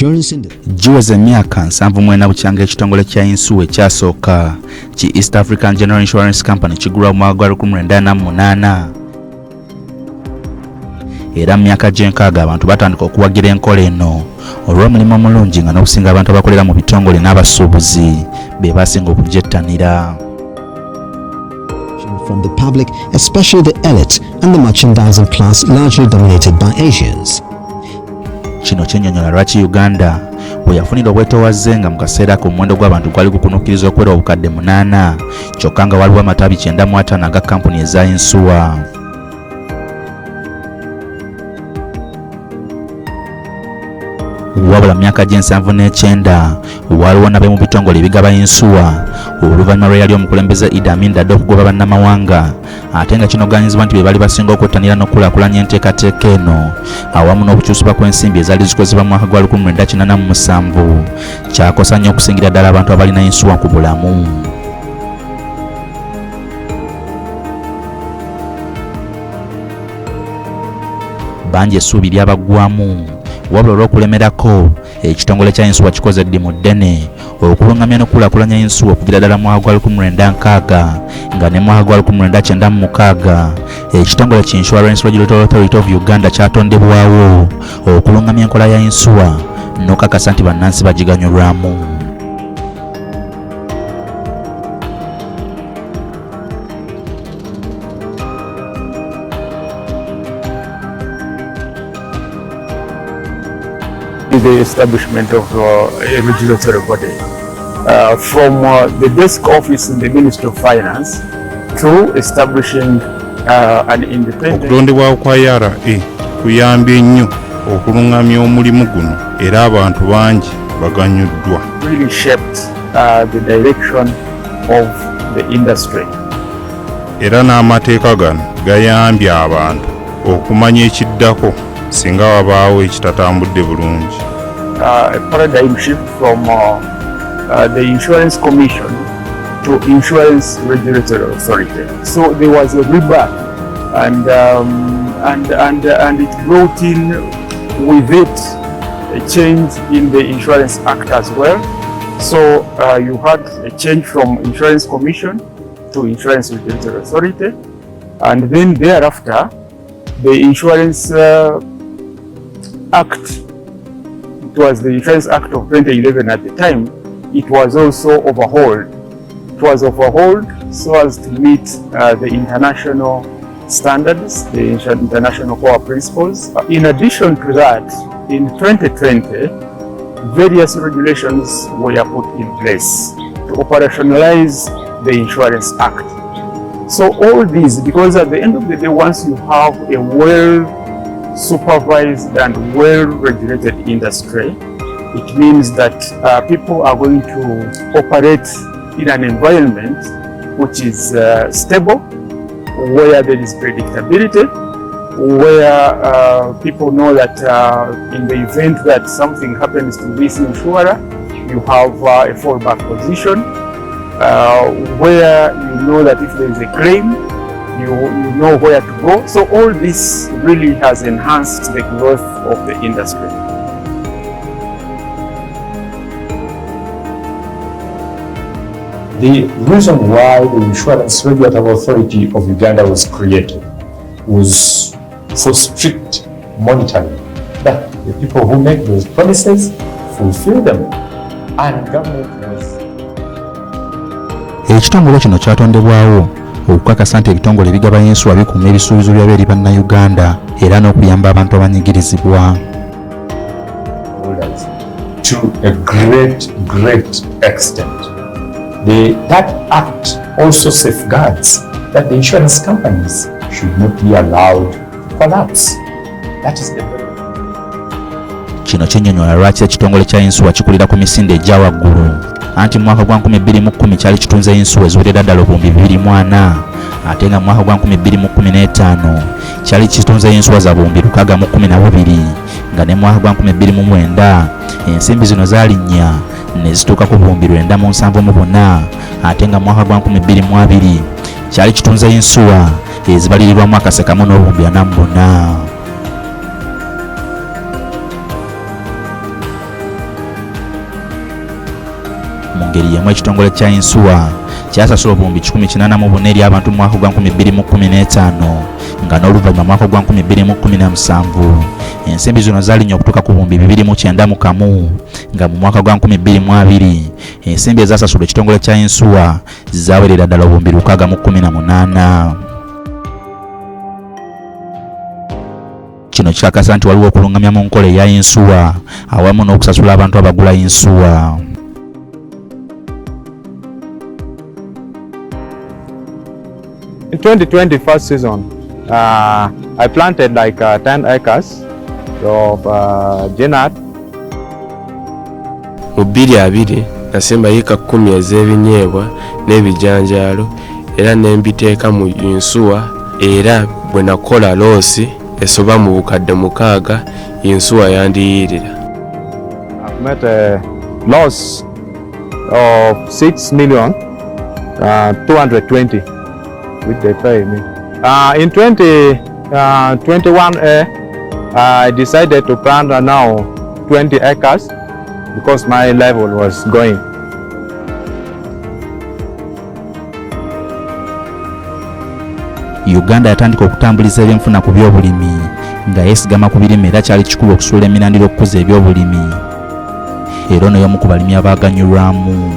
insurance industry. Giweze emyaka 7 bukyanga ekitongole kya Yinsuwa ekyasooka ki East African General Insurance Company kigulwa mu mwaka gwa 1998. Era mu myaka gy'enkaaga abantu batandika okuwagira enkola eno olw'omulimu omulungi nga n'okusinga abantu abakolera mu bitongole n'abasuubuzi be basinga okugyettanira. From the public, especially the elite and the merchandising class largely dominated by Asians. Kino kyennyonnyola lwaki Uganda bwe yafunira obwetoowaze nga mu kaseera ku muwendo gw'abantu gwali gukunukkiriza okuwera obukadde 8 kyokka nga waliwo amatabi 95 aga kampuni eza Yinsuwa. Wabula myaka g'79 waliwo nabe mu bitongole ebigaba Yinsuwa oluvannyuma lwe yali omukulembeze Idi Amin Dada okugoba bannamawanga ate nga kinogaanyizibwa nti be bali basinga okwettanira n'okulaakulanya enteekateeka eno awamu n'okukyusibwa kw'ensimbi ezaali zikozebwa mu mwaka gwa 1987 kyakosa nnyo okusingira ddala abantu abalina Yinsuwa ku bulamu. Bangi essuubi lyabagwamu wabula olw'okulemerako ekitongole kya Yinsuwa kikoze eddimu ddene okulungamya n'okulaakulanya Yinsuwa okugira ddala mwaka gwa 1960 nga ne mwaka gwa 1996 ekitongole ki Insurance Regulatory Authority of Uganda kyatondebwawo okulungamya enkola ya Yinsuwa n'okakasa nti bannansi bagiganyulwamu. The establishment of a regulatory body from the desk office in the Ministry of Finance to establishing an independent. Okulondebwawo kwa IRA kuyambye nnyo okulungamya omulimu guno era abantu bangi baganyuddwa. Really shaped the direction of the industry. Era n'amateeka gano gayambye abantu okumanya ekiddako singa wabaawo ekitatambudde bulungi. A paradigm shift from the Insurance Commission to Insurance Regulatory Authority. So there was a rebirth, and it brought in with it a change in the Insurance Act as well. So you had a change from Insurance Commission to Insurance Regulatory Authority, and then thereafter the Insurance Act, it was the Insurance Act of 2011 at the time, it was also overhauled. It was overhauled so as to meet the international standards, the international core principles. In addition to that, in 2020, various regulations were put in place to operationalize the Insurance Act. So all these, because at the end of the day, once you have a well-supervised and well-regulated industry, it means that people are going to operate in an environment which is stable, where there is predictability, where people know that in the event that something happens to this insurer, you have a fallback position, where you know that if there is a claim, you know where to go. So all this really has enhanced the growth of the industry. The reason why the Insurance Regulatory Authority of Uganda was created was for strict monitoring, that the people who make those promises fulfill them, and government has. Ekitongole kino kyatondebwawo okukakasa nti ebitongole ebigaba Yinsuwa bikuuma ebisuubizo byabyo eri bannayuganda era n'okuyamba abantu abanyigirizibwa. To a great extent. That act also safeguards that the insurance companies should not be allowed to collapse. That is the kino kinnyonnyola lwaki ekitongole kya Yinsuwa kikulira ku misinde egya waggulu anti mu mwaka gwa 2010 kyali kitunze Yinsuwa eziwerera ddala 2,400 ate nga mu mwaka gwa 2015 kyali kitunze Yinsuwa za 612 nga ne mu mwaka gwa 2009 ensimbi zino zaalinnya ne zituuka ku 974 ate nga mu mwaka gwa 2002 kyali kitunze Yinsuwa ezibalirirwamu akasekamu n'44. ngeri yemu ekitongole kya Yinsuwa kyasasula obuwumbi 184 eri abantu mu mwaka gwa 2015 nga n'oluvannyuma mwaka gwa 2017 ensimbi zino zaalinnye okutuuka ku buwumbi 291 nga mu mwaka gwa 2020 ensimbi ezasasula ekitongole kya Yinsuwa zaawerera ddala obuwumbi 618. Kino kikakasa nti waliwo okulungamya mu nkola eya Yinsuwa awamu n'okusasula abantu abagula Yinsuwa. In 2020 first season, I planted like 10 acres of ginat. Mu 2020 nasemba yika 10 ez'ebinyeebwa n'ebijanjaalo era ne mbiteeka mu Yinsuwa era bwe nakola loosi esoba mu bukadde 6 Yinsuwa yandiyirira. I've made a loss of 6,220,000 which they pay me. In 2021 I decided to plant now 20 acres because my level was going. Uganda yatandika okutambuliza ebyenfuna ku by'obulimi nga yeesigama ku birime era kyali kikulu okusuula emirandiro okukuza eby'obulimi era ono y'omu ku balimi abaaganyulwamu.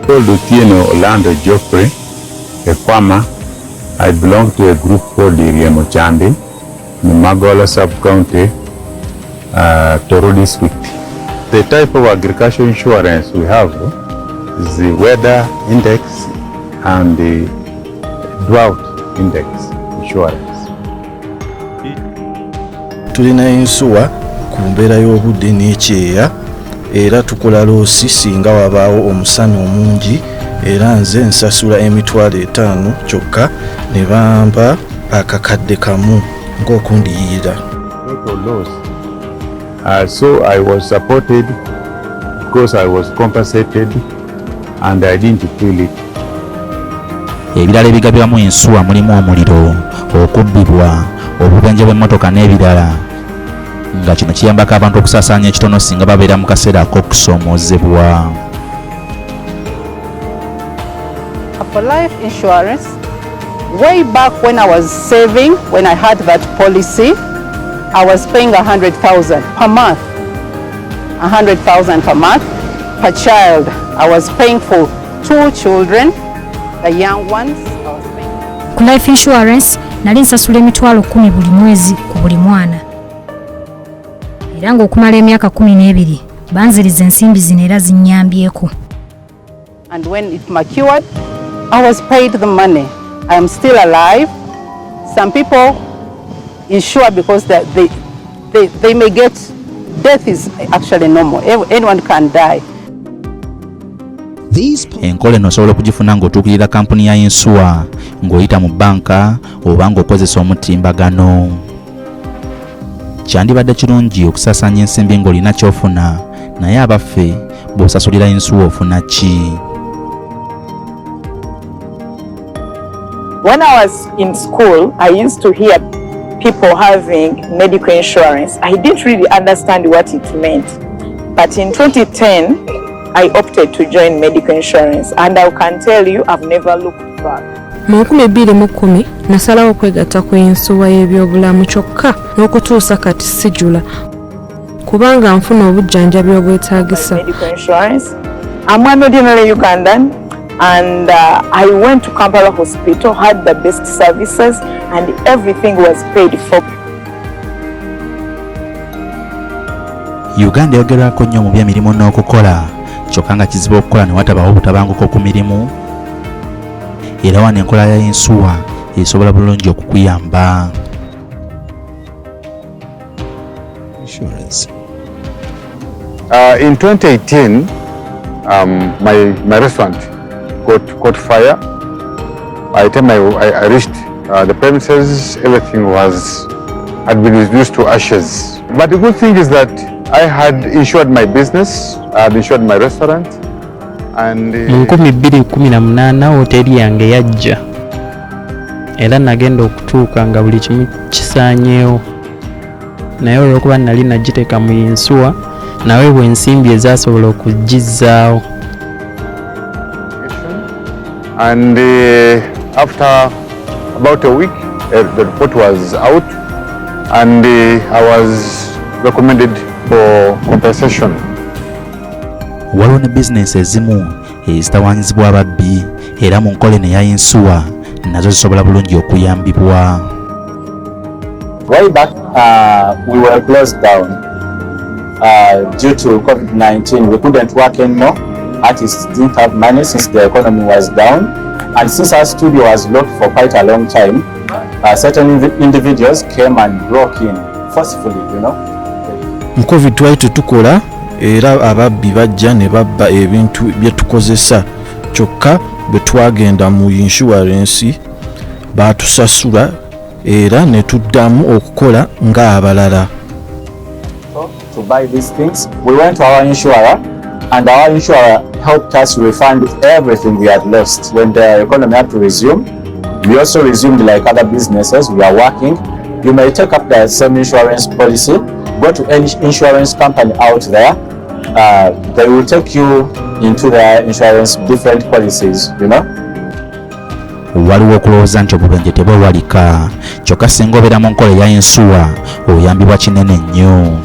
Luuluno Orlando Geoffrey, a farmer. I belong to a group called IRA in Magola sub-county, Toro district. The type of agricultural insurance we have is the weather index and the drought index insurance. Tulina Yinsuwa ku mbeera y'obudde n'ekyeya era tukola loosi singa wabaawo omusana omungi era nze nsasula emitwalo 5 kyokka ne bamba akakadde kamu ng'okundiyirira. So I was supported because I was compensated and I didn't feel it. Ebirala ebigabibwamu Yinsuwa mulimu omuliro, okubbibwa, obubenje bw'emmotoka n'ebirala nga kino kiyambako abantu okusaasaanya ekitono singa babeera mu kaseera ak'okusoomoozebwa. For life insurance, way back when I was saving, when I had that policy, I was paying 100,000 per month. 100,000 per month per child. I was paying for 2 children, the young ones. I was paying. Ku life insurance nali nsasula emitwalo 10 buli mwezi ku buli mwana. Era ng'okumala emyaka 12 banziriza ensimbi zino era zinnyambyeko. And when it matured, I was paid the money. I am still alive. Some people insure because they may get, death is actually normal. Anyone can die. Enkola eno osobola okugifuna ng'otuukirira kampuni ya Yinsuwa ng'oyita mu banka oba ng'okozesa omutimbagano. Kyandibadde kirungi okusaasaanya ensimbi ng'olina ky'ofuna naye abaffe bw'osasulira Yinsuwa ofuna ki? When I was in school, I used to hear people having medical insurance. I didn't really understand what it meant. But in 2010, I opted to join medical insurance, and I can tell you I've never looked back. Mu 2010 nasalawo okwegatta ku Yinsuwa y'ebyobulamu kyokka n'okutuusa kati sijula kubanga nfuna obujjanjabi obwetaagisa. Medical insurance. I'm an ordinary Ugandan, and I went to Kampala Hospital, had the best services, and everything was paid for. Uganda yogerwako nnyo mu by'emirimu n'okukola kyokka nga kizibu okukola ne watabawo obutabanguko ku mirimu era wano enkola ya Yinsuwa esobola bulungi okukuyamba. In 2018, my restaurant caught fire. By the time I reached the premises, everything had been reduced to ashes. But the good thing is that I had insured my business, I had insured my restaurant, and mu 2018 hoteli yange yajja era nagenda okutuuka nga buli kimu kisaanyeewo naye olw'okuba nali nagiteeka mu Yinsuwa naweebwa ensimbi ezasobola okugizzaawo. And after about a week, the report was out, and I was recommended for compensation. Waliwo ne bizinesi ezimu ezitawaanyizibwa ababbi era mu nkole ne ya Yinsuwa nazo zisobola bulungi okuyambibwa. Way back, we were closed down due to COVID-19. We couldn't work anymore. Artists didn't have money since the economy was down. And since our studio was locked for quite a long time, certain individuals came and broke in forcefully, you know. Mu COVID twali tutukola era ababbi bajja ne babba ebintu bye tukozesa, kyokka bwe twagenda mu insurance baatusasula era ne tuddamu okukola ng'abalala. To buy these things, we went to our insurer, and our insurer helped us refund everything we had lost. When the economy had to resume, we also resumed like other businesses. We are working. You may take up the same insurance policy, go to any insurance company out there. They will take you into their insurance different policies, you know. Waliwo okulowooza nti obubenje tebwewalika, kyokka singa obeera mu nkola ya Yinsuwa oyambibwa kinene nnyo.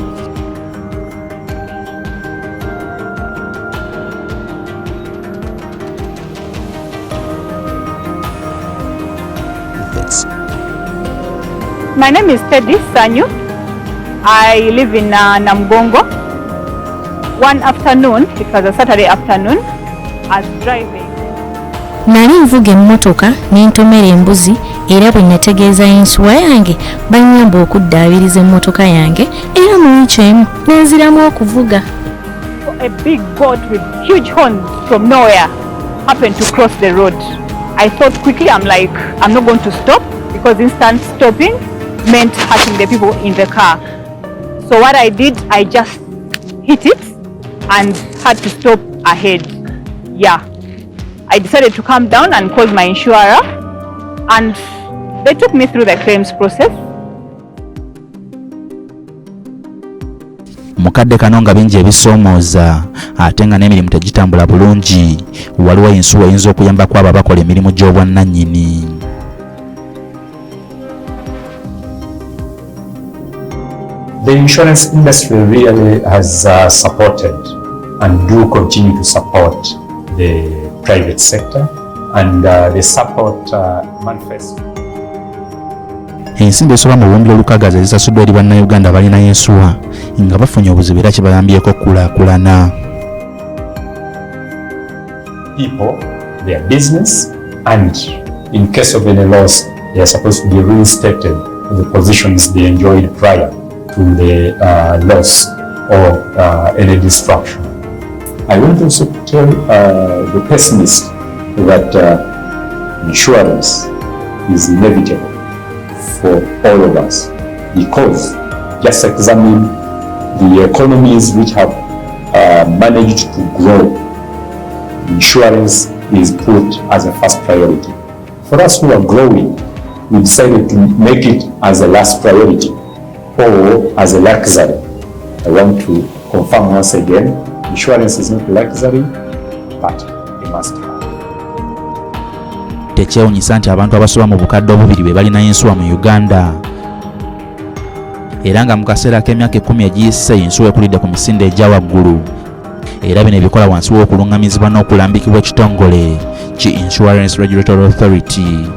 My name is Teddy Sanyu. I live in Namgongo. One afternoon, it was a Saturday afternoon, I was driving. Nali nvuga emmotoka n'entomera embuzi era bwe nategeeza Yinsuwa yange bannyamba okuddaabiriza emmotoka yange era mu wiiki emu nenziramu okuvuga. A big goat with huge horns from nowhere happened to cross the road. I thought quickly, I'm not going to stop because instant stopping meant hurting the people in the car. So what I did, I just hit it and had to stop ahead. Yeah. I decided to come down and call my insurer, and they took me through the claims process. Mukadde kano nga bingi ebisoomooza ate nga n'emirimu tegitambula bulungi, waliwo Yinsuwa eyinza okuyambako abo abakola emirimu gy'obwannannyini. The insurance industry really has supported and do continue to support the private sector, and the support manifesto. Ensimbi esoba mu buwumbi olukagaza ezisasuddwa eri bannayuganda balina Yinsuwa nga bafunye obuzibu era kibayambyeko okukulaakulana. People, their business, and in case of any loss, they are supposed to be reinstated to the positions they enjoyed prior to the loss or any destruction. I want also to tell the pessimist that insurance is inevitable for all of us, because just examine the economies which have managed to grow. Insurance is put as a first priority. For us who are growing, we decided to make it as a last priority or as a luxury. I want to confirm once again, insurance is not a luxury, but a must have. Tekyewunyisa nti abantu abasoba mu bukadde obubiri be balina Yinsuwa mu Uganda. Era nga mu kaseera k'emyaka 10 egiyise Yinsuwa ekulidde ku misinde egya waggulu. Era bino ebikola wansi w'okulungamizibwa n'okulambikibwa ekitongole ki Insurance Regulatory Authority.